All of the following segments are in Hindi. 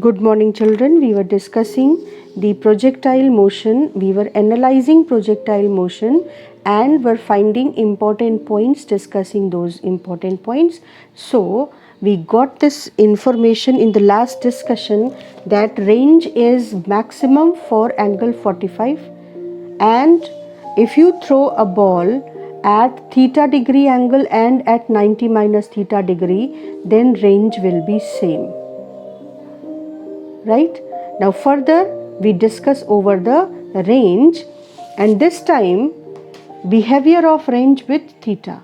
Good morning, children. We were discussing the projectile motion. We were analyzing projectile motion and were finding important points, discussing those important points. So, we got this information in the last discussion that range is maximum for angle 45, and if you throw a ball at theta degree angle and at 90 minus theta degree, then range will be same. Right? Now further we discuss over the range, and this time behavior of range with theta.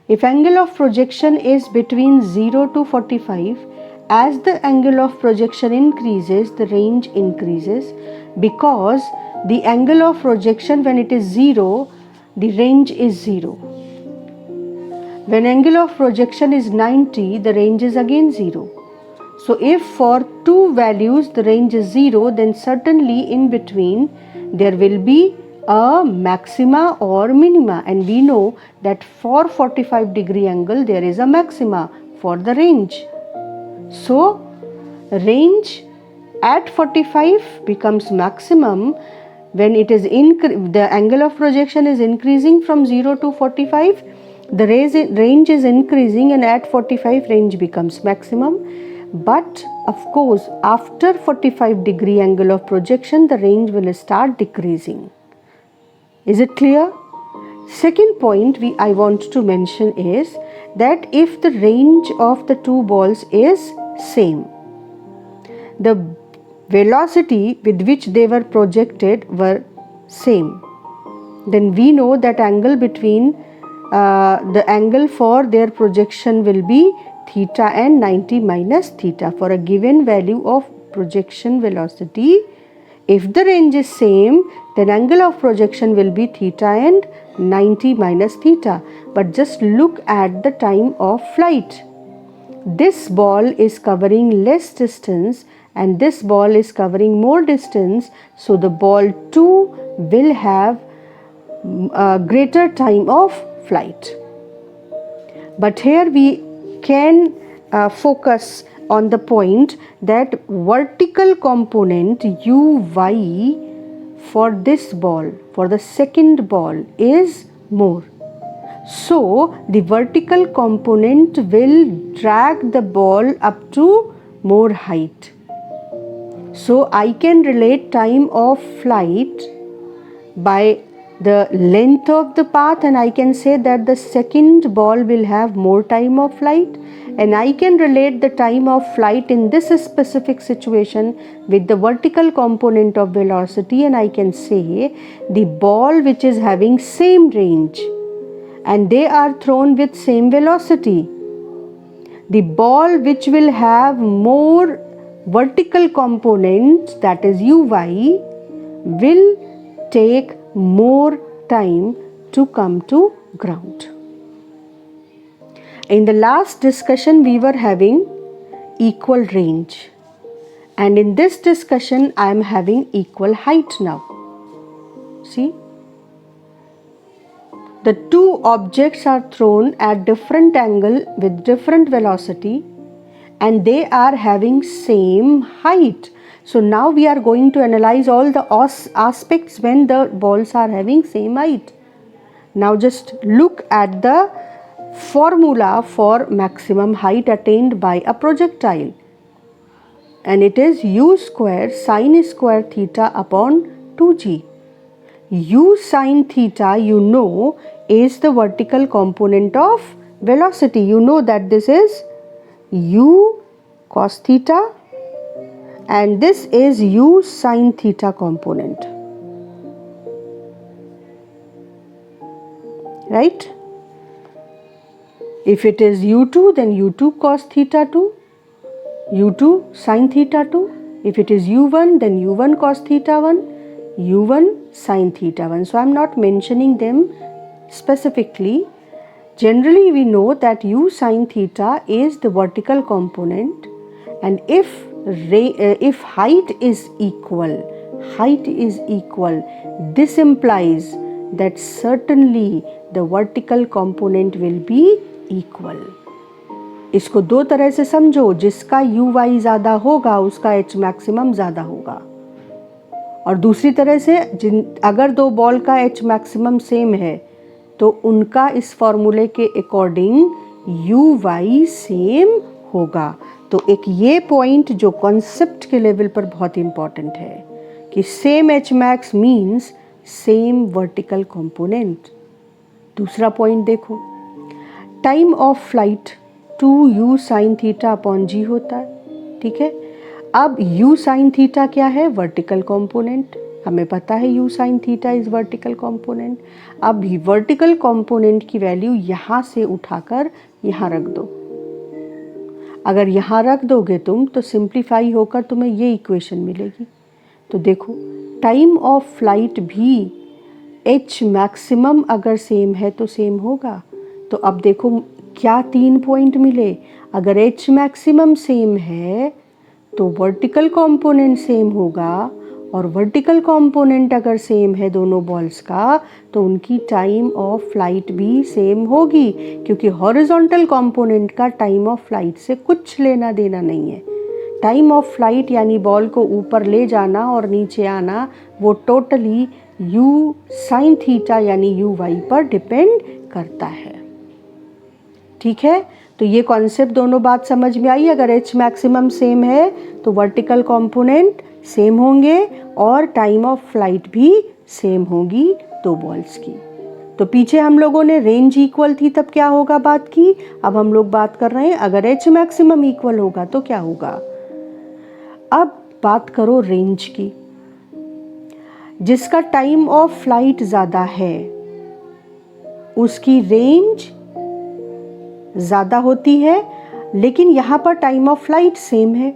If angle of projection is between 0 to 45, as the angle of projection increases, the range increases, because the angle of projection when it is 0, the range is 0. When angle of projection is 90, the range is again 0. So if for two values the range is 0, then certainly in between there will be a maxima or minima, and we know that for 45 degree angle there is a maxima for the range. So range at 45 becomes maximum when it is the angle of projection is increasing from 0 to 45, the range is increasing, and at 45 range becomes maximum. But of course after 45 degree angle of projection the range will start decreasing. Is it clear? Second point I want to mention is that if the range of the two balls is same, the velocity with which they were projected were same, then we know that angle between the angle for their projection will be theta and 90 minus theta for a given value of projection velocity. If the range is same, then angle of projection will be theta and 90 minus theta. But just look at the time of flight. This ball is covering less distance and this ball is covering more distance, so the ball 2 will have a greater time of flight. But here we can focus on the point that vertical component uy for this ball, for the second ball, is more. So the vertical component will drag the ball up to more height. So I can relate time of flight by the length of the path, and I can say that the second ball will have more time of flight, and I can relate the time of flight in this specific situation with the vertical component of velocity, and I can say the ball which is having same range and they are thrown with same velocity, the ball which will have more vertical component, that is uy, will take more time to come to ground. In the last discussion we were having equal range, and in this discussion I am having equal height now. See, the two objects are thrown at different angle with different velocity and they are having same height. So now we are going to analyze all the aspects when the balls are having same height. Now just look at the formula for maximum height attained by a projectile, and it is u square sine square theta upon 2g. U sine theta, you know, is the vertical component of velocity. You know that this is u cos theta and this is u sine theta component, right? If it is u2, then u2 cos theta 2, u2 sine theta 2. If it is u1, then u1 cos theta 1, u1 sine theta 1. So I am not mentioning them specifically. Generally we know that u sine theta is the vertical component, and if height is equal, this implies that certainly the vertical component will be equal. इसको दो तरह से समझो, जिसका यू वाई ज़्यादा होगा उसका एच मैक्सिमम ज़्यादा होगा, और दूसरी तरह से अगर दो बॉल का एच मैक्सिमम सेम है तो उनका इस फॉर्मूले के अकॉर्डिंग यू वाई सेम होगा। तो एक ये पॉइंट जो कॉन्सेप्ट के लेवल पर बहुत इंपॉर्टेंट है कि same H max means same vertical component. दूसरा पॉइंट देखो, time of flight 2u sin theta upon g होता है, ठीक है। अब u sin थीटा क्या है? Vertical component. हमें पता है u sin theta is vertical component. अब वर्टिकल कंपोनेंट की वैल्यू यहाँ से उठाकर यहाँ रख दो। अगर यहाँ रख दोगे तुम तो सिंप्लीफाई होकर तुम्हें ये इक्वेशन मिलेगी। तो देखो, टाइम ऑफ फ्लाइट भी h मैक्सिमम अगर सेम है तो सेम होगा। तो अब देखो क्या 3 पॉइंट मिले। अगर h मैक्सिमम सेम है तो वर्टिकल कंपोनेंट सेम होगा, और वर्टिकल कंपोनेंट अगर सेम है दोनों बॉल्स का तो उनकी टाइम ऑफ फ्लाइट भी सेम होगी, क्योंकि हॉरिजॉन्टल कंपोनेंट का टाइम ऑफ फ्लाइट से कुछ लेना देना नहीं है। टाइम ऑफ फ्लाइट यानी बॉल को ऊपर ले जाना और नीचे आना, वो टोटली u sin थीटा यानी यू वाई पर डिपेंड करता है, ठीक है। तो ये कॉन्सेप्ट दोनों बात समझ में आई। अगर h मैक्सिमम सेम है तो वर्टिकल कंपोनेंट सेम होंगे और टाइम ऑफ फ्लाइट भी सेम होगी दो बॉल्स की। तो पीछे हम लोगों ने रेंज इक्वल थी तब क्या होगा बात की। अब हम लोग बात कर रहे हैं अगर h मैक्सिमम इक्वल होगा तो क्या होगा। अब बात करो रेंज की। जिसका टाइम ऑफ फ्लाइट ज़्यादा है उसकी रेंज ज़्यादा होती है, लेकिन यहाँ पर टाइम ऑफ फ्लाइट सेम है।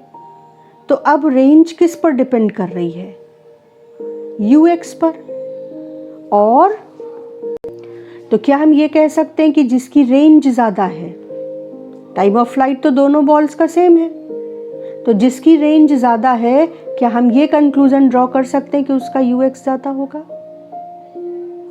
तो अब रेंज किस पर डिपेंड कर रही है? ux पर। और तो क्या हम ये कह सकते हैं कि जिसकी रेंज ज़्यादा है, टाइम ऑफ फ्लाइट तो दोनों बॉल्स का सेम है, तो जिसकी रेंज ज़्यादा है क्या हम ये कंक्लूजन ड्रॉ कर सकते हैं कि उसका ux ज़्यादा होगा?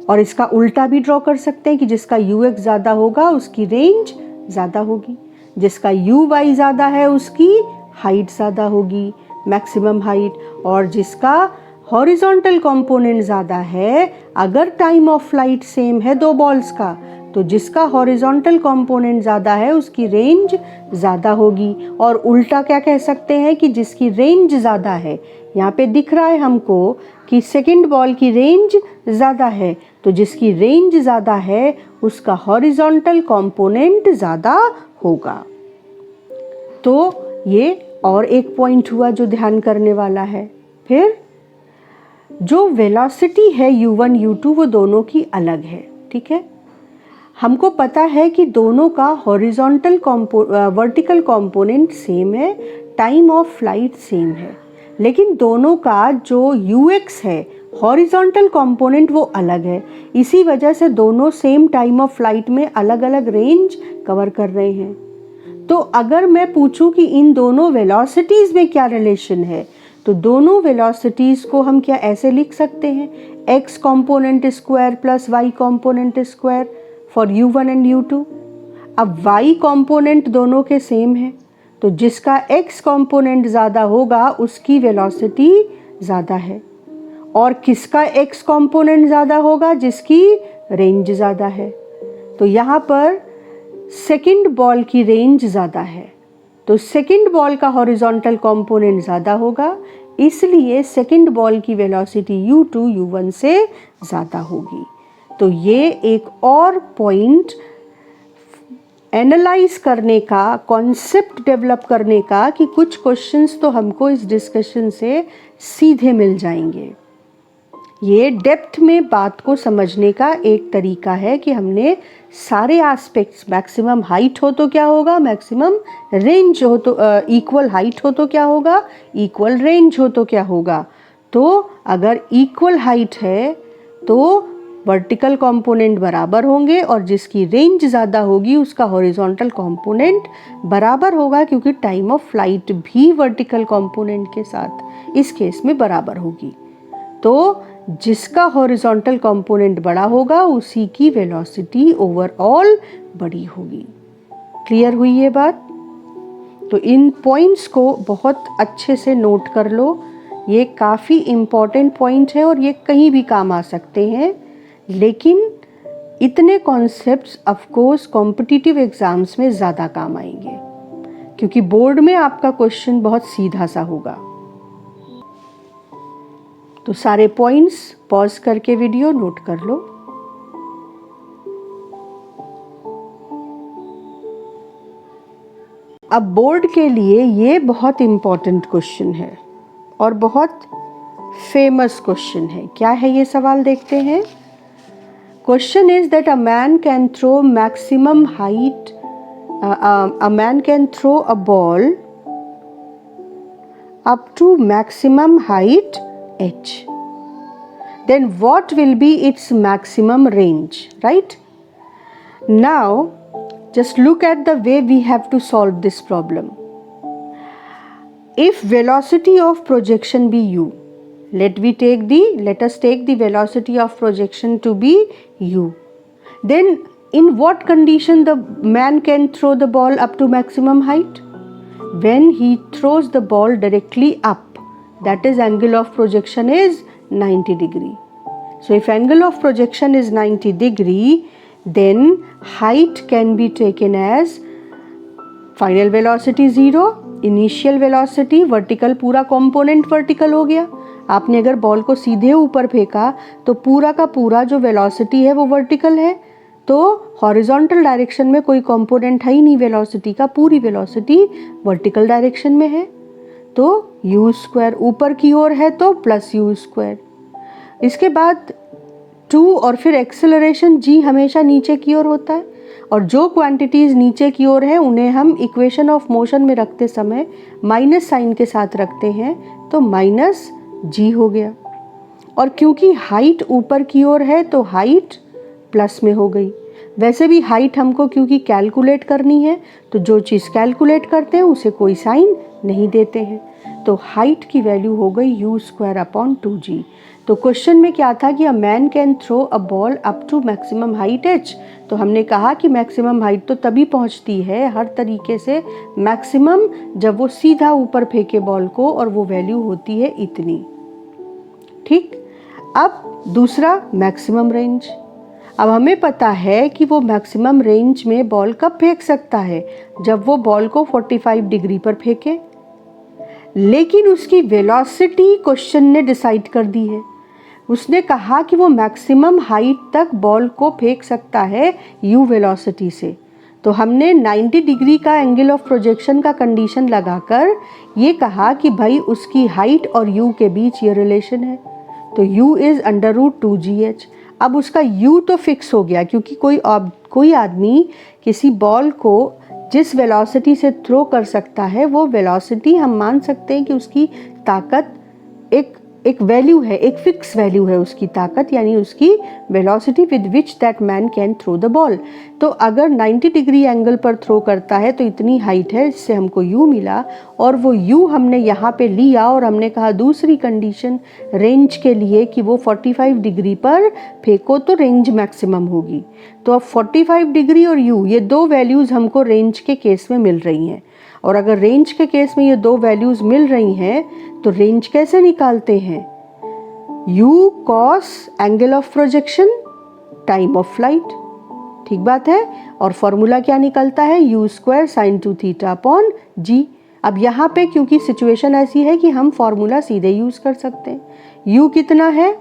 और इसका उल्टा भी ड्रॉ कर सकते हैं कि जिसका ux ज़्यादा होगा उसकी रेंज ज़्यादा होगी, जिसका uy ज़्यादा है उसकी हाइट ज़्यादा होगी, मैक्सिमम हाइट, और जिसका हॉरिजॉन्टल कंपोनेंट ज़्यादा है, अगर टाइम ऑफ फ्लाइट सेम है दो बॉल्स का, तो जिसका हॉरिजॉन्टल कंपोनेंट ज़्यादा है उसकी रेंज ज़्यादा होगी। और उल्टा क्या कह सकते हैं कि जिसकी रेंज ज़्यादा है, यहाँ पे दिख रहा है हमको कि सेकंड बॉल की रेंज ज़्यादा है, तो जिसकी रेंज ज़्यादा है उसका हॉरिजॉन्टल कंपोनेंट ज़्यादा होगा। तो ये और एक पॉइंट हुआ जो ध्यान करने वाला है। फिर जो वेलोसिटी है u1 u2 वो दोनों की अलग है, ठीक है। हमको पता है कि दोनों का हॉरिजॉन्टल वर्टिकल कंपोनेंट सेम है, टाइम ऑफ फ्लाइट सेम है, लेकिन दोनों का जो ux है हॉरिजॉन्टल कंपोनेंट वो अलग है। इसी वजह से दोनों सेम टाइम ऑफ फ्लाइट में अलग अलग रेंज कवर कर रहे हैं। तो अगर मैं पूछूं कि इन दोनों वेलोसिटीज़ में क्या रिलेशन है, तो दोनों वेलोसिटीज़ को हम क्या ऐसे लिख सकते हैं, x component square plus y component square for u1 and u2। अब y कंपोनेंट दोनों के सेम है, तो जिसका x कंपोनेंट ज़्यादा होगा उसकी वेलोसिटी ज़्यादा है, और किसका x कंपोनेंट ज़्यादा होगा? जिसकी रेंज ज़्यादा है। तो यहाँ पर सेकंड बॉल की रेंज ज़्यादा है, तो सेकंड बॉल का हॉरिजॉन्टल कंपोनेंट ज़्यादा होगा, इसलिए सेकंड बॉल की वेलोसिटी u2 u1 से ज़्यादा होगी। तो ये एक और पॉइंट एनालाइज करने का, कॉन्सेप्ट डेवलप करने का कि कुछ क्वेश्चंस तो हमको इस डिस्कशन से सीधे मिल जाएंगे। ये डेप्थ में बात को समझने का एक तरीका है कि हमने सारे एस्पेक्ट्स, मैक्सिमम हाइट हो तो क्या होगा, मैक्सिमम रेंज हो तो इक्वल हाइट हो तो क्या होगा, इक्वल रेंज हो तो क्या होगा। तो अगर इक्वल हाइट है तो वर्टिकल कंपोनेंट बराबर होंगे, और जिसकी रेंज ज़्यादा होगी उसका हॉरिजॉन्टल कंपोनेंट बराबर होगा, क्योंकि टाइम ऑफ फ्लाइट भी वर्टिकल कंपोनेंट के साथ इस केस में बराबर होगी। तो जिसका हॉरिजॉन्टल कंपोनेंट बड़ा होगा उसी की वेलोसिटी ओवरऑल बड़ी होगी। क्लियर हुई ये बात? तो इन पॉइंट्स को बहुत अच्छे से नोट कर लो, ये काफ़ी इम्पॉर्टेंट पॉइंट है और ये कहीं भी काम आ सकते हैं। लेकिन इतने concepts of course competitive exams में ज़्यादा काम आएंगे, क्योंकि बोर्ड में आपका क्वेश्चन बहुत सीधा सा होगा। तो सारे पॉइंट्स पॉज करके वीडियो नोट कर लो। अब बोर्ड के लिए ये बहुत इम्पॉर्टेंट क्वेश्चन है और बहुत फेमस क्वेश्चन है। क्या है ये सवाल, देखते हैं। Question is that a man can throw maximum height, a man can throw a ball up to maximum height h. Then what will be its maximum range, right? Now just look at the way we have to solve this problem. If velocity of projection be u, let us take the velocity of projection to be u, then in what condition the man can throw the ball up to maximum height? When he throws the ball directly up, that is angle of projection is 90 degree. So if angle of projection is 90 degree, then height can be taken as final velocity 0, initial velocity vertical, पूरा component vertical हो गया। आपने अगर बॉल को सीधे ऊपर फेंका तो पूरा का पूरा जो वेलोसिटी है वो वर्टिकल है, तो हॉरिजॉन्टल डायरेक्शन में कोई कंपोनेंट है ही नहीं वेलोसिटी का, पूरी वेलोसिटी वर्टिकल डायरेक्शन में है। तो यू स्क्वायर ऊपर की ओर है तो प्लस यू स्क्वायर। इसके बाद 2 और फिर एक्सेलरेशन जी हमेशा नीचे की ओर होता है, और जो क्वांटिटीज़ नीचे की ओर है उन्हें हम इक्वेशन ऑफ मोशन में रखते समय माइनस साइन के साथ रखते हैं, तो माइनस जी हो गया। और क्योंकि हाइट ऊपर की ओर है तो हाइट प्लस में हो गई। वैसे भी हाइट हमको क्योंकि कैलकुलेट करनी है, तो जो चीज़ कैलकुलेट करते हैं उसे कोई साइन नहीं देते हैं, तो हाइट की वैल्यू हो गई यू स्क्वायर अपॉन 2g। तो क्वेश्चन में क्या था कि a man can throw a ball up to maximum height h, तो हमने कहा कि मैक्सिमम हाइट तो तभी पहुंचती है हर तरीके से मैक्सिमम जब वो सीधा ऊपर फेंके बॉल को, और वो वैल्यू होती है इतनी। ठीक, अब दूसरा मैक्सिमम रेंज। अब हमें पता है कि वो मैक्सिमम रेंज में बॉल कब फेंक सकता है, जब वो बॉल को 45 डिग्री पर फेंके। लेकिन उसकी वेलोसिटी क्वेश्चन ने डिसाइड कर दी है। उसने कहा कि वो मैक्सिमम हाइट तक बॉल को फेंक सकता है यू वेलोसिटी से। तो हमने 90 डिग्री का एंगल ऑफ प्रोजेक्शन का कंडीशन लगाकर ये कहा कि भाई उसकी हाइट और यू के बीच ये रिलेशन है, तो u इज़ √2gh। अब उसका u तो फिक्स हो गया, क्योंकि कोई आदमी किसी बॉल को जिस वेलोसिटी से थ्रो कर सकता है वो वेलोसिटी हम मान सकते हैं कि उसकी ताकत एक वैल्यू है, एक फिक्स वैल्यू है उसकी ताकत, यानी उसकी velocity with which that man can throw the ball. तो अगर 90 डिग्री एंगल पर थ्रो करता है तो इतनी हाइट है, इससे हमको u मिला, और वो u हमने यहाँ पे लिया और हमने कहा दूसरी कंडीशन रेंज के लिए कि वो 45 डिग्री पर फेंको तो रेंज मैक्सिमम होगी। तो अब 45 डिग्री और u, ये दो वैल्यूज़ हमको रेंज के केस में मिल रही हैं, और अगर रेंज के केस में ये दो वैल्यूज़ मिल रही हैं तो रेंज कैसे निकालते हैं? u cos angle of projection time of flight, ठीक बात है। और फॉर्मूला क्या निकलता है? u square sine 2 theta upon g। अब यहाँ पे क्योंकि सिचुएशन ऐसी है कि हम फॉर्मूला सीधे यूज़ कर सकते हैं। u कितना है?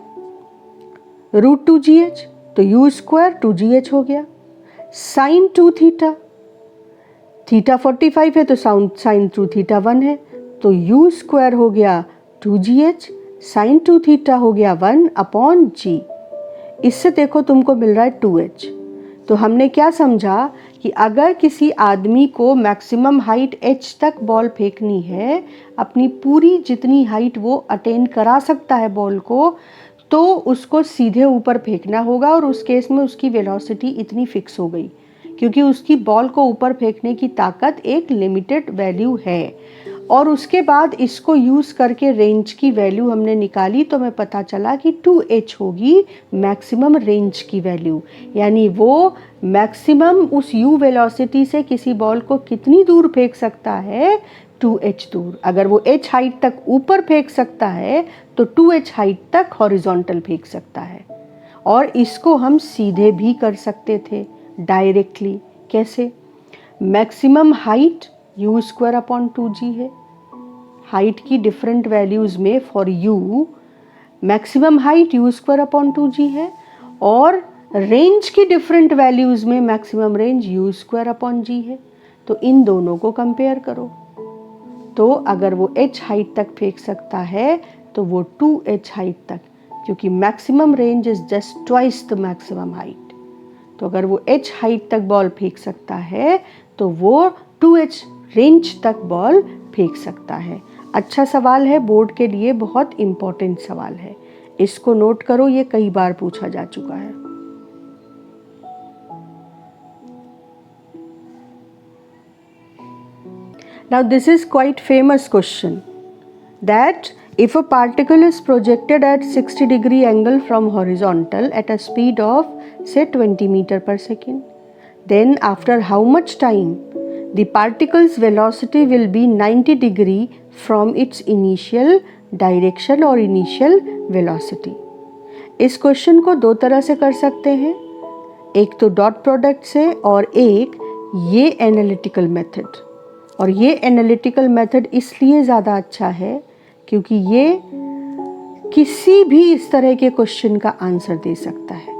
√2gh, तो u स्क्वायर 2gh हो गया। साइन 2 थीटा, थीटा 45 है तो साइन 2 थीटा 1 है, तो u स्क्वायर हो गया 2gh, साइन 2 थीटा हो गया 1 अपॉन g। इससे देखो तुमको मिल रहा है 2h। तो हमने क्या समझा कि अगर किसी आदमी को मैक्सिमम हाइट h तक बॉल फेंकनी है, अपनी पूरी जितनी हाइट वो अटेन करा सकता है बॉल को, तो उसको सीधे ऊपर फेंकना होगा, और उस केस में उसकी वेलोसिटी इतनी फिक्स हो गई, क्योंकि उसकी बॉल को ऊपर फेंकने की ताकत एक लिमिटेड वैल्यू है। और उसके बाद इसको यूज़ करके रेंज की वैल्यू हमने निकाली तो हमें पता चला कि 2h होगी मैक्सिमम रेंज की वैल्यू, यानी वो मैक्सिमम उस u वेलोसिटी से किसी बॉल को कितनी दूर फेंक सकता है, 2h दूर। अगर वो h हाइट तक ऊपर फेंक सकता है तो 2h हाइट तक हॉरिजॉन्टल फेंक सकता है। और इसको हम सीधे भी कर सकते थे डायरेक्टली। कैसे? Maximum height u square upon 2g है। हाइट की डिफरेंट वैल्यूज़ में for u maximum height u square upon 2g है, और रेंज की डिफरेंट वैल्यूज़ में maximum range u square upon g है। तो इन दोनों को कंपेयर करो, तो अगर वो h हाइट तक फेंक सकता है तो वो 2h हाइट तक, क्योंकि maximum range is just twice the maximum height. तो अगर वो h हाइट तक बॉल फेंक सकता है तो वो 2h रेंज तक बॉल फेंक सकता है। अच्छा सवाल है, बोर्ड के लिए बहुत इम्पोर्टेंट सवाल है, इसको नोट करो, ये कई बार पूछा जा चुका है। Now this is quite famous question, that if a particle is projected at 60 degree angle from horizontal at a speed of say 20 meter per second, then after how much time the particle's velocity will be 90 degree from its initial direction or initial velocity। इस क्वेश्चन को दो तरह से कर सकते हैं, एक तो डॉट प्रोडक्ट से और एक ये एनालिटिकल मेथड। और ये एनालिटिकल मेथड इसलिए ज़्यादा अच्छा है क्योंकि ये किसी भी इस तरह के क्वेश्चन का आंसर दे सकता है।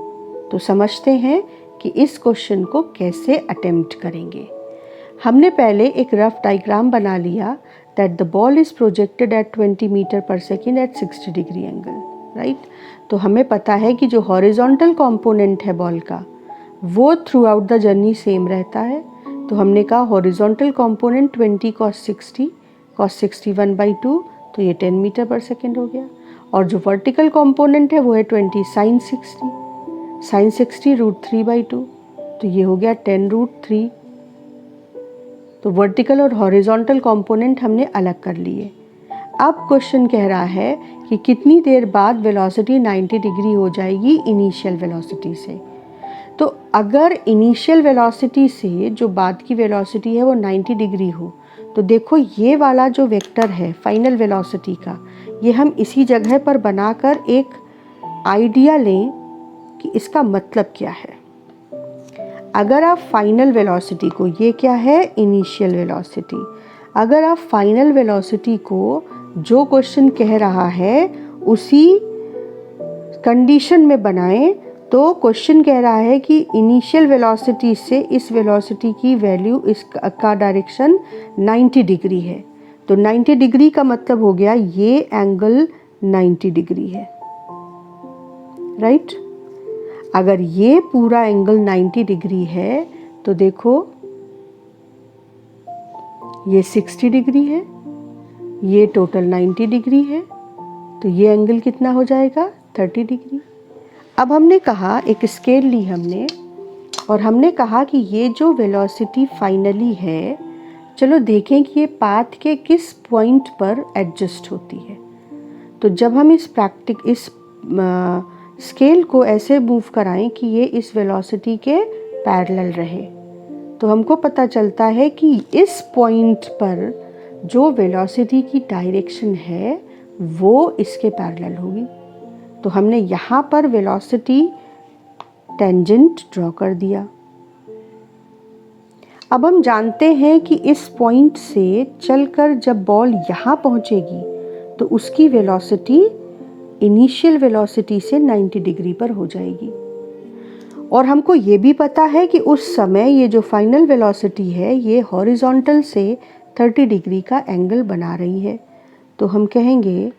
तो समझते हैं कि इस क्वेश्चन को कैसे अटेम्प्ट करेंगे। हमने पहले एक रफ डायग्राम बना लिया that the ball is projected at 20 metre per second at 60 degree angle, right. तो हमें पता है कि जो हॉरिजॉन्टल कंपोनेंट है बॉल का वो through out the journey same रहता है। तो हमने कहा हॉरिजॉन्टल कंपोनेंट 20 cos 60 cos 60 1/2, तो ये 10 मीटर पर सेकेंड हो गया। और जो वर्टिकल कंपोनेंट है वो है 20 sin 60 √3/2, तो ये हो गया 10 √3। तो वर्टिकल और हॉरिजॉन्टल कंपोनेंट हमने अलग कर लिए। अब क्वेश्चन कह रहा है कि कितनी देर बाद वेलोसिटी 90 डिग्री हो जाएगी इनिशियल वेलोसिटी से। तो अगर इनिशियल वेलोसिटी से जो बाद की वेलोसिटी है वो 90 डिग्री हो, तो देखो ये वाला जो वेक्टर है फाइनल वेलोसिटी का, ये हम इसी जगह पर बनाकर एक आइडिया लें कि इसका मतलब क्या है। अगर आप फाइनल वेलोसिटी को, ये क्या है इनिशियल वेलोसिटी, अगर आप फाइनल वेलोसिटी को जो क्वेश्चन कह रहा है उसी कंडीशन में बनाएं, तो क्वेश्चन कह रहा है कि इनिशियल वेलोसिटी से इस वेलोसिटी की वैल्यू इसका डायरेक्शन 90 डिग्री है। तो 90 डिग्री का मतलब हो गया ये एंगल 90 डिग्री है, राइट। अगर ये पूरा एंगल 90 डिग्री है तो देखो ये 60 डिग्री है, ये टोटल 90 डिग्री है, तो ये एंगल कितना हो जाएगा 30 डिग्री। अब हमने कहा एक स्केल ली हमने और हमने कहा कि ये जो वेलोसिटी फाइनली है, चलो देखें कि ये पाथ के किस पॉइंट पर एडजस्ट होती है। तो जब हम इस स्केल को ऐसे मूव कराएं कि ये इस वेलोसिटी के पैरेलल रहे, तो हमको पता चलता है कि इस पॉइंट पर जो वेलोसिटी की डायरेक्शन है वो इसके पैरेलल होगी। तो हमने यहाँ पर वेलोसिटी टेंजेंट ड्रॉ कर दिया। अब हम जानते हैं कि इस पॉइंट से चलकर जब बॉल यहाँ पहुँचेगी तो उसकी वेलोसिटी इनिशियल वेलोसिटी से 90 डिग्री पर हो जाएगी। और हमको ये भी पता है कि उस समय ये जो फाइनल वेलोसिटी है ये हॉरिजॉन्टल से 30 डिग्री का एंगल बना रही है। तो हम कहेंगे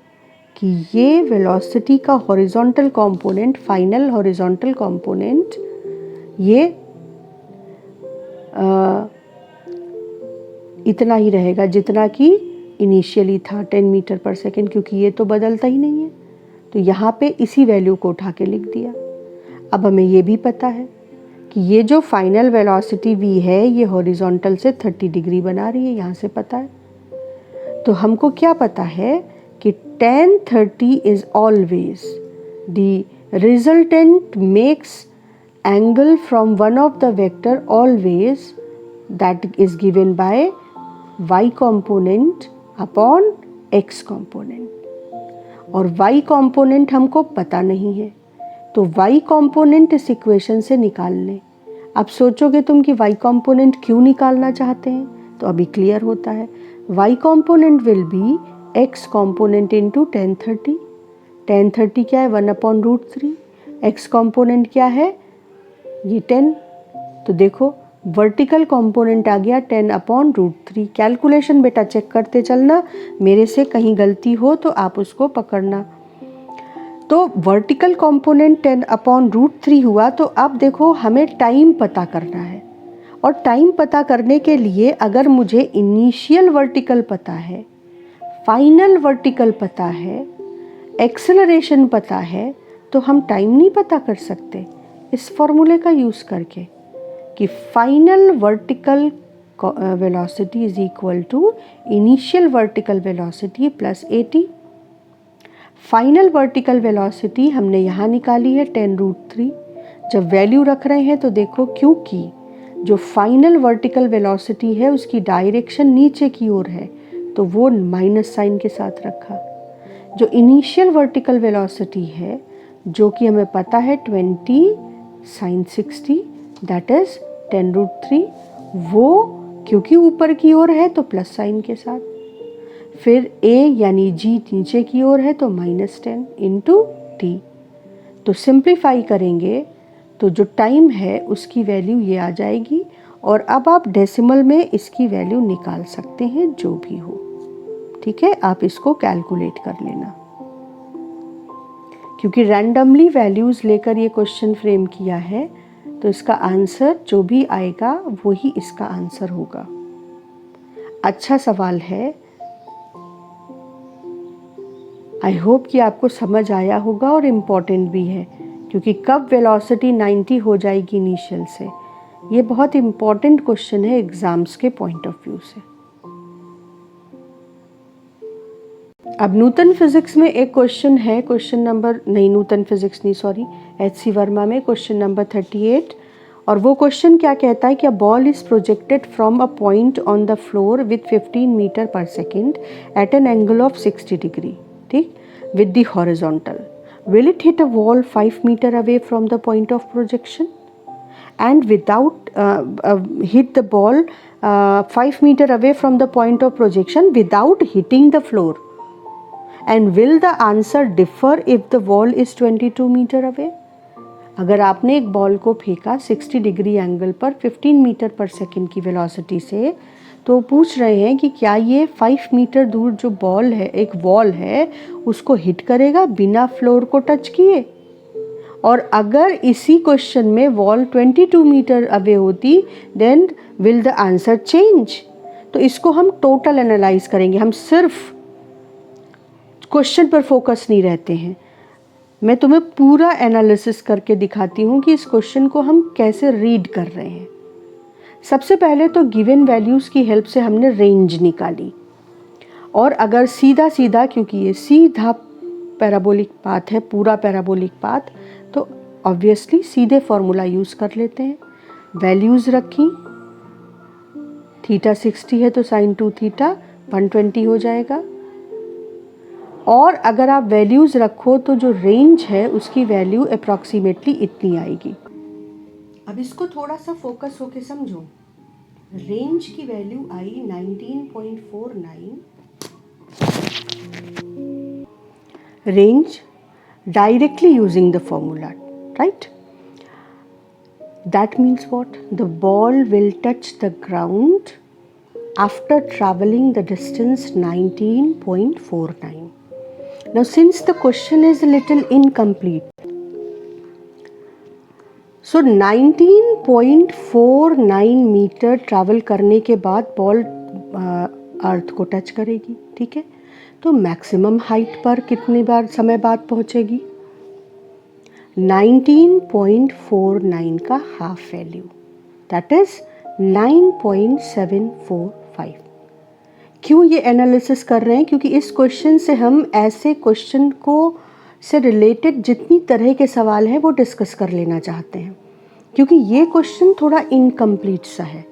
कि ये वेलोसिटी का horizontal component, final horizontal component, ये इतना ही रहेगा जितना कि इनिशियली था 10 मीटर पर सेकेंड, क्योंकि ये तो बदलता ही नहीं है। तो यहाँ पे इसी वैल्यू को उठा के लिख दिया। अब हमें ये भी पता है कि ये जो फाइनल वेलोसिटी v है ये हॉरिजॉन्टल से 30 डिग्री बना रही है, यहाँ से पता है। तो हमको क्या पता है कि tan 30 is always the resultant makes angle from one of the vector always that is given by y component upon x component, और y component हमको पता नहीं है तो y component इस इक्वेशन से निकाल लें। अब सोचोगे तुम कि y component क्यों निकालना चाहते हैं, तो अभी क्लियर होता है। y component will be x component into tan 30। tan 30 क्या है 1/√3। x component क्या है ये 10। तो देखो वर्टिकल कंपोनेंट आ गया 10/√3। कैलकुलेशन बेटा चेक करते चलना, मेरे से कहीं गलती हो तो आप उसको पकड़ना। तो वर्टिकल कंपोनेंट 10/√3 हुआ। तो अब देखो हमें टाइम पता करना है, और टाइम पता करने के लिए अगर मुझे इनिशियल वर्टिकल पता है, फाइनल वर्टिकल पता है, एक्सेलरेशन पता है, तो हम टाइम नहीं पता कर सकते इस फॉर्मूले का यूज़ करके कि final vertical velocity is equal to initial vertical velocity plus 80। Final vertical velocity हमने यहाँ निकाली है 10√3। जब वैल्यू रख रहे हैं तो देखो, क्योंकि जो फाइनल वर्टिकल वेलोसिटी है उसकी डायरेक्शन नीचे की ओर है तो वो माइनस साइन के साथ रखा। जो इनिशियल वर्टिकल वेलोसिटी है जो कि हमें पता है 20 sin 60 दैट इज 10√3, वो क्योंकि ऊपर की ओर है तो प्लस साइन के साथ। फिर a यानी g नीचे की ओर है तो -10 इंटू t। तो सिंप्लीफाई करेंगे तो जो टाइम है उसकी वैल्यू ये आ जाएगी, और अब आप डेसिमल में इसकी वैल्यू निकाल सकते हैं जो भी हो। ठीक है, आप इसको कैलकुलेट कर लेना, क्योंकि रैंडमली वैल्यूज़ लेकर ये क्वेश्चन फ्रेम किया है तो इसका आंसर जो भी आएगा वही इसका आंसर होगा। अच्छा सवाल है, आई होप कि आपको समझ आया होगा और इम्पॉर्टेंट भी है, क्योंकि कब वेलोसिटी 90 हो जाएगी इनिशियल से, ये बहुत इम्पॉर्टेंट क्वेश्चन है एग्जाम्स के पॉइंट ऑफ व्यू से। अब न्यूटन फिजिक्स में एक क्वेश्चन है, क्वेश्चन नंबर नहीं, न्यूटन फिजिक्स नहीं सॉरी, एच.सी. वर्मा में क्वेश्चन नंबर 38, और वो क्वेश्चन क्या कहता है कि a ball is projected from a point on the floor with 15 metre per second at an angle of 60 degree, ठीक, with the horizontal. Will it hit a wall 5 metre away from the point of projection and without hit the ball 5 meter away from the point of projection without hitting the floor, and will the answer differ if the ball is 22 meter away? अगर आपने एक बॉल को फेंका 60 डिग्री एंगल पर 15 मीटर पर सेकेंड की वेलोसिटी से, तो पूछ रहे हैं कि क्या ये 5 मीटर दूर जो बॉल है, एक वॉल है, उसको हिट करेगा बिना फ्लोर को टच किए। और अगर इसी क्वेश्चन में वॉल 22 मीटर अवे होती, then will the answer change. तो इसको हम टोटल एनालाइज करेंगे, हम सिर्फ क्वेश्चन पर फोकस नहीं रहते हैं। मैं तुम्हें पूरा एनालिसिस करके दिखाती हूँ कि इस क्वेश्चन को हम कैसे रीड कर रहे हैं। सबसे पहले तो गिवन वैल्यूज़ की हेल्प से हमने रेंज निकाली, और अगर सीधा सीधा, क्योंकि ये सीधा पैराबोलिक पाथ है, पूरा पैराबोलिक पाथ, तो ऑब्वियसली सीधे फॉर्मूला यूज़ कर लेते हैं। वैल्यूज़ रखी, थीटा 60 है तो साइन 2 थीटा 120 हो जाएगा, और अगर आप वैल्यूज़ रखो तो जो रेंज है उसकी वैल्यू अप्रॉक्सीमेटली इतनी आएगी। अब इसको थोड़ा सा फोकस होके समझो। रेंज की value I 19.49, range directly using the formula, right? That means what? The ball will touch the ground after traveling the distance 19.49. Now since the question is a little incomplete, so 19.49 metre travel करने के बाद बॉल अर्थ को टच करेगी, ठीक है, तो मैक्सिमम हाइट पर कितनी बार समय बाद पहुंचेगी? 19.49 का हाफ वैल्यू, दैट इज 9.745। क्यों ये एनालिसिस कर रहे हैं? क्योंकि इस क्वेश्चन से हम ऐसे क्वेश्चन को से रिलेटेड जितनी तरह के सवाल हैं वो डिस्कस कर लेना चाहते हैं, क्योंकि ये क्वेश्चन थोड़ा इनकम्प्लीट सा है.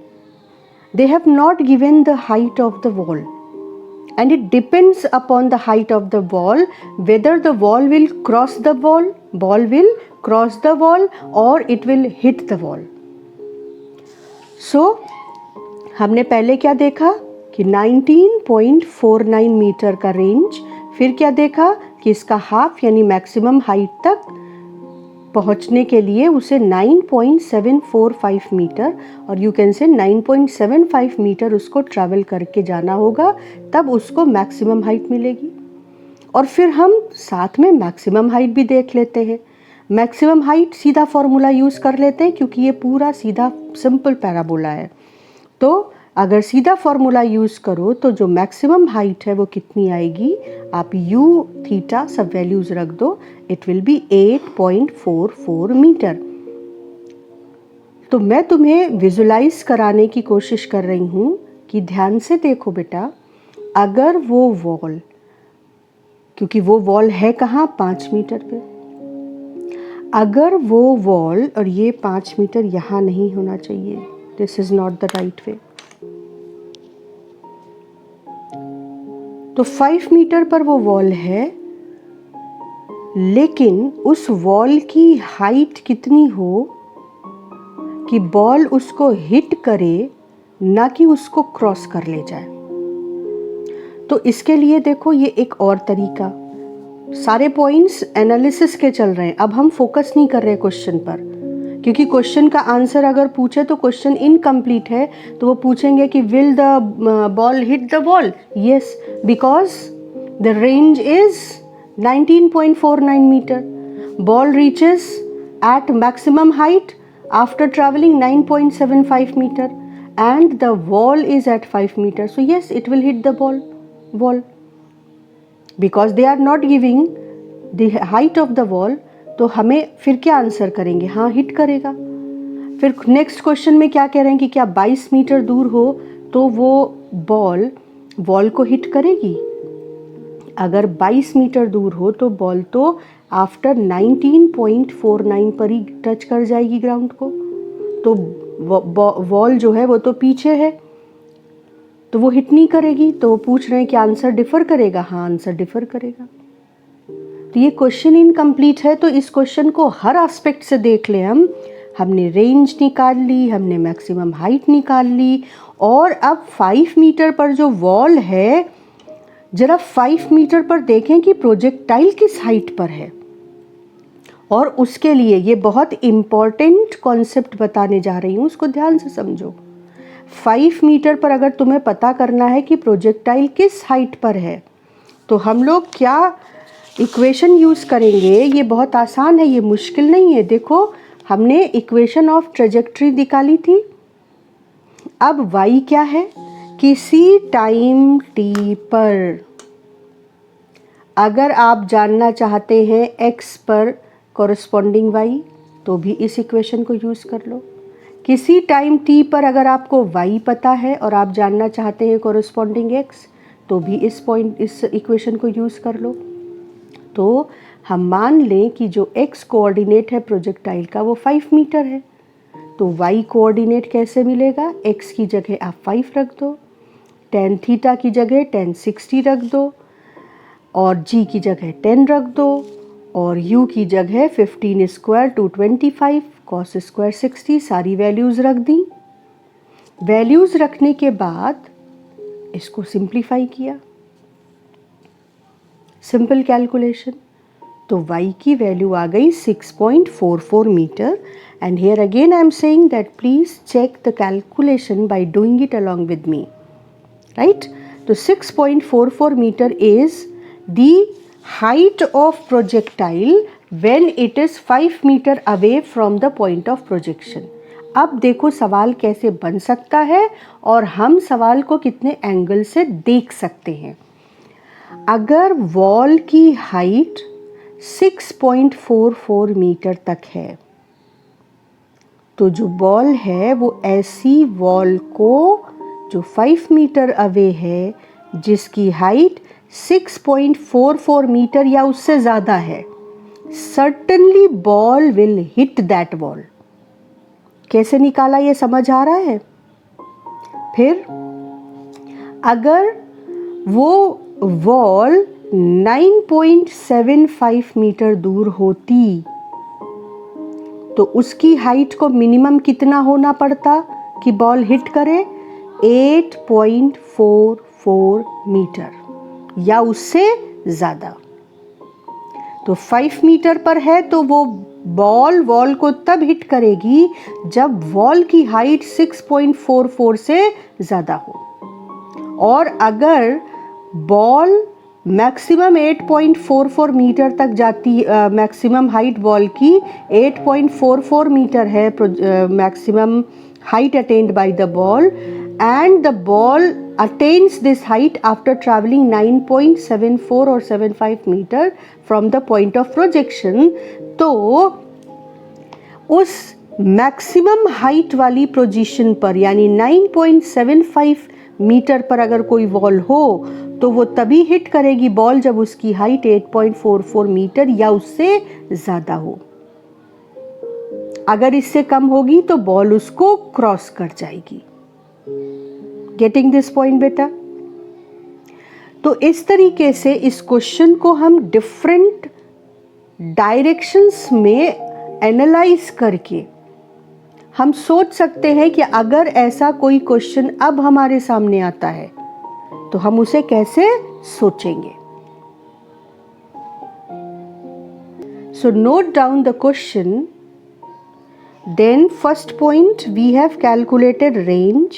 They have not given the height of the wall, and it depends upon the height of the wall whether the wall will cross the wall, ball will cross the wall or it will hit the wall. So हमने पहले क्या देखा कि 19.49 मीटर का रेंज, फिर क्या देखा कि इसका हाफ यानी मैक्सिमम हाइट तक पहुंचने के लिए उसे 9.745 मीटर और यू कैन से 9.75 मीटर उसको ट्रैवल करके जाना होगा, तब उसको मैक्सिमम हाइट मिलेगी. और फिर हम साथ में मैक्सिमम हाइट भी देख लेते हैं. मैक्सिमम हाइट सीधा फॉर्मूला यूज़ कर लेते हैं क्योंकि ये पूरा सीधा सिंपल पैराबोला है. तो अगर सीधा फॉर्मूला यूज़ करो तो जो मैक्सिमम हाइट है वो कितनी आएगी, आप u थीटा सब वैल्यूज़ रख दो, इट विल बी 8.44 मीटर. तो मैं तुम्हें विजुलाइज कराने की कोशिश कर रही हूँ कि ध्यान से देखो बेटा, अगर वो वॉल, क्योंकि वो वॉल है कहाँ, 5 मीटर पे, अगर वो वॉल, और ये 5 मीटर यहाँ नहीं होना चाहिए, this is not the right way. तो 5 मीटर पर वो वॉल है, लेकिन उस वॉल की हाइट कितनी हो कि बॉल उसको हिट करे, ना कि उसको क्रॉस कर ले जाए. तो इसके लिए देखो ये एक और तरीका, सारे पॉइंट्स एनालिसिस के चल रहे हैं, अब हम फोकस नहीं कर रहे क्वेश्चन पर, क्योंकि क्वेश्चन का आंसर अगर पूछे तो क्वेश्चन इनकम्प्लीट है, तो वो पूछेंगे कि will the ball hit the wall. Yes, because the range is 19.49 metre. Ball reaches at maximum height after travelling 9.75 metre and the wall is at 5 meters. So yes, it will hit the wall. Because they are not giving the height of the wall, तो हमें फिर क्या आंसर करेंगे, हाँ हिट करेगा. फिर नेक्स्ट क्वेश्चन में क्या कह रहे हैं कि क्या 22 मीटर दूर हो तो वो बॉल वॉल को हिट करेगी. अगर 22 मीटर दूर हो तो बॉल तो आफ्टर 19.49 पर ही टच कर जाएगी ग्राउंड को, तो वॉल जो है वो तो पीछे है, तो वो हिट नहीं करेगी. तो वो पूछ रहे हैं कि आंसर डिफर करेगा, हाँ आंसर डिफर करेगा. तो ये क्वेश्चन इनकम्प्लीट है, तो इस क्वेश्चन को हर एस्पेक्ट से देख ले. हमने रेंज निकाल ली, हमने मैक्सिमम हाइट निकाल ली, और अब 5 मीटर पर जो वॉल है, जरा 5 मीटर पर देखें कि प्रोजेक्टाइल किस हाइट पर है. और उसके लिए ये बहुत इम्पॉर्टेंट कॉन्सेप्ट बताने जा रही हूँ, उसको ध्यान से समझो. 5 मीटर पर अगर तुम्हें पता करना है कि प्रोजेक्टाइल किस हाइट पर है, तो हम लोग क्या इक्वेशन यूज़ करेंगे. ये बहुत आसान है, ये मुश्किल नहीं है. देखो हमने इक्वेशन ऑफ ट्रेजेक्ट्री निकाली थी. अब y क्या है, किसी टाइम t पर अगर आप जानना चाहते हैं x पर कॉरस्पॉन्डिंग y, तो भी इस इक्वेशन को यूज़ कर लो. किसी टाइम t पर अगर आपको y पता है और आप जानना चाहते हैं कॉरस्पॉन्डिंग x, तो भी इस इक्वेशन को यूज़ कर लो. तो हम मान लें कि जो x कोऑर्डिनेट है प्रोजेक्टाइल का वो 5 मीटर है, तो y कोऑर्डिनेट कैसे मिलेगा, x की जगह आप 5 रख दो, tan थीटा की जगह tan 60 रख दो, और g की जगह 10 रख दो, और u की जगह 15 स्क्वायर 225, cos स्क्वायर 60, सारी वैल्यूज़ रख दी. वैल्यूज़ रखने के बाद इसको सिंप्लीफाई किया, सिंपल कैलकुलेशन, तो y की वैल्यू आ गई 6.44 metre. And here again I am saying that please check the calculation by doing it along with me, right. तो 6.44 metre is the height of projectile when it is 5 meter away from the point of projection. अब देखो सवाल कैसे बन सकता है और हम सवाल को कितने एंगल से देख सकते हैं. अगर वॉल की हाइट 6.44 मीटर तक है, तो जो बॉल है वो ऐसी वॉल को जो 5 मीटर अवे है जिसकी हाइट 6.44 मीटर या उससे ज़्यादा है, certainly ball will hit that wall. कैसे निकाला ये समझ आ रहा है? फिर अगर वो वॉल 9.75 मीटर दूर होती तो उसकी हाइट को मिनिमम कितना होना पड़ता कि बॉल हिट करे? 8.44 मीटर या उससे ज़्यादा। तो 5 मीटर पर है तो वो बॉल वॉल को तब हिट करेगी जब वॉल की हाइट 6.44 से ज़्यादा हो। और अगर बॉल मैक्सिमम 8.44 मीटर तक जाती, मैक्सिमम हाइट बॉल की 8.44 मीटर है, maximum height attained by the ball, and the ball attains this height after traveling 9.74 or 75 meter from the point of projection. तो उस मैक्सिमम हाइट वाली पोजीशन पर यानी 9.75 मीटर पर अगर कोई बॉल हो तो वो तभी हिट करेगी बॉल जब उसकी हाइट 8.44 मीटर या उससे ज़्यादा हो। अगर इससे कम होगी तो बॉल उसको क्रॉस कर जाएगी। गेटिंग दिस पॉइंट बेटा? तो इस तरीके से इस क्वेश्चन को हम डिफरेंट डायरेक्शंस में एनालाइज करके हम सोच सकते हैं कि अगर ऐसा कोई क्वेश्चन अब हमारे सामने आता है तो हम उसे कैसे सोचेंगे। So note down the question. Then first point, we have calculated range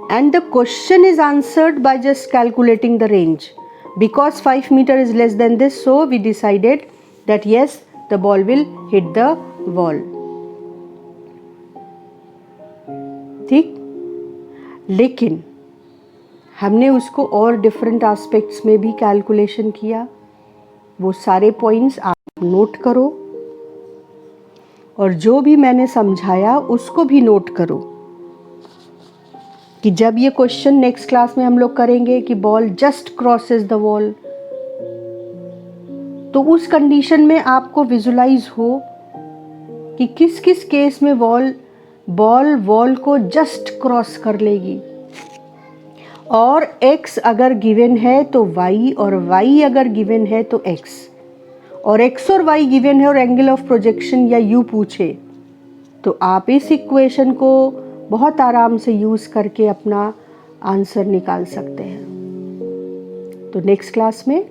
and the question is answered by just calculating the range. Because 5 meter is less than this, so we decided that yes, the ball will hit the wall. ठीक? लेकिन हमने उसको और डिफरेंट एस्पेक्ट्स में भी कैलकुलेशन किया। वो सारे पॉइंट्स आप नोट करो और जो भी मैंने समझाया उसको भी नोट करो कि जब ये क्वेश्चन नेक्स्ट क्लास में हम लोग करेंगे कि ball just crosses the wall, तो उस कंडीशन में आपको विजुलाइज हो कि किस किस केस में बॉल वॉल को जस्ट क्रॉस कर लेगी, और x अगर गिवन है तो y, और y अगर गिवन है तो x, और x और y गिवन है और एंगल ऑफ प्रोजेक्शन या u पूछे तो आप इस इक्वेशन को बहुत आराम से यूज़ करके अपना आंसर निकाल सकते हैं। तो नेक्स्ट क्लास में